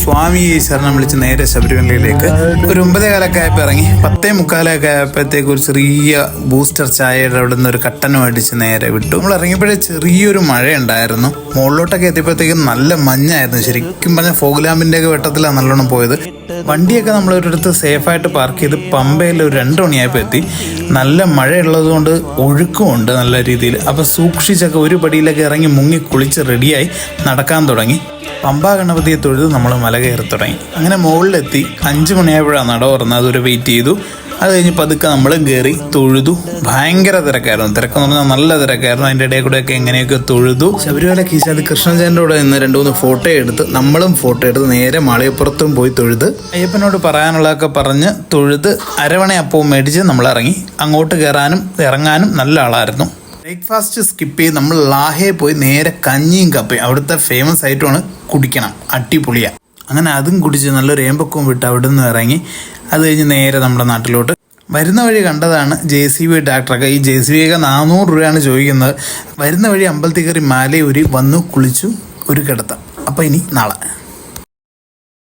സ്വാമി ശരണം വിളിച്ച് നേരെ ശബരിമലയിലേക്ക് ഒരു 9:15 ആയപ്പോൾ ഇറങ്ങി. 10:45 ആയപ്പോഴത്തേക്ക് ഒരു ചെറിയ ബൂസ്റ്റർ ചായയുടെ അവിടെ നിന്ന് ഒരു കട്ടനും അടിച്ച് നേരെ വിട്ടു. നമ്മൾ ഇറങ്ങിയപ്പോഴേ ചെറിയൊരു മഴ ഉണ്ടായിരുന്നു. മുകളിലോട്ടൊക്കെ എത്തിയപ്പോഴത്തേക്കും നല്ല മഞ്ഞായിരുന്നു. ശരിക്കും പറഞ്ഞാൽ ഫോഗ് ലാമ്പിൻ്റെയൊക്കെ വെട്ടത്തിലാണ് നല്ലോണം പോയത്. വണ്ടിയൊക്കെ നമ്മൾ ഒരിടത്ത് സേഫായിട്ട് പാർക്ക് ചെയ്ത് പമ്പയിൽ ഒരു 2 മണിയായപ്പോൾ എത്തി. നല്ല മഴയുള്ളത് കൊണ്ട് ഒഴുക്കുമുണ്ട് നല്ല രീതിയിൽ. അപ്പോൾ സൂക്ഷിച്ചൊക്കെ ഒരു പടിയിലൊക്കെ ഇറങ്ങി മുങ്ങി കുളിച്ച് റെഡിയായി നടക്കാൻ തുടങ്ങി. പമ്പാ ഗണപതിയെ തൊഴുത് നമ്മൾ മല കയറി തുടങ്ങി. അങ്ങനെ മുകളിലെത്തി 5 മണിയായപ്പോഴാണ് നട തുറന്നത്. അതുവരെ വെയിറ്റ് ചെയ്തു. അത് കഴിഞ്ഞ് പതുക്കെ നമ്മളും കയറി തൊഴുതു. ഭയങ്കര തിരക്കായിരുന്നു. തിരക്കെന്ന് പറഞ്ഞാൽ നല്ല തിരക്കായിരുന്നു. അതിൻ്റെ ഇടയിൽ കൂടെയൊക്കെ എങ്ങനെയൊക്കെ തൊഴുതു. ശബരിമല കീശാത് കൃഷ്ണചന്ദ്രൻ്റെ കൂടെ നിന്ന് 2-3 ഫോട്ടോ എടുത്ത് നമ്മളും ഫോട്ടോ എടുത്ത് നേരെ മാളികപ്പുറത്തും പോയി തൊഴുത് അയ്യപ്പനോട് പറയാനുള്ളതൊക്കെ പറഞ്ഞ് തൊഴുത് അരവണ അപ്പവും മേടിച്ച് നമ്മൾ ഇറങ്ങി. അങ്ങോട്ട് കയറാനും ഇറങ്ങാനും നല്ല ആളായിരുന്നു. ബ്രേക്ക്ഫാസ്റ്റ് സ്കിപ്പ് ചെയ്ത് നമ്മൾ ലാഹയെ പോയി നേരെ കഞ്ഞിയും കപ്പയും അവിടുത്തെ ഫേമസ് ആയിട്ടുമാണ് കുടിക്കണം. അടിപൊളിയാണ്. അങ്ങനെ അതും കുടിച്ച് നല്ലൊരു ഏമ്പക്കവും വിട്ട് അവിടെ നിന്ന് ഇറങ്ങി. അത് കഴിഞ്ഞ് നേരെ നമ്മുടെ നാട്ടിലോട്ട് വരുന്ന വഴി കണ്ടതാണ് JCB ട്രാക്ടറൊക്കെ. ഈ JCB ഒക്കെ 400 രൂപയാണ് ചോദിക്കുന്നത്. വരുന്ന വഴി അമ്പലത്തിൽ കയറി മാലയൂരി വന്നു കുളിച്ചു ഒരു കിടത്തം. അപ്പോൾ ഇനി നാളെ.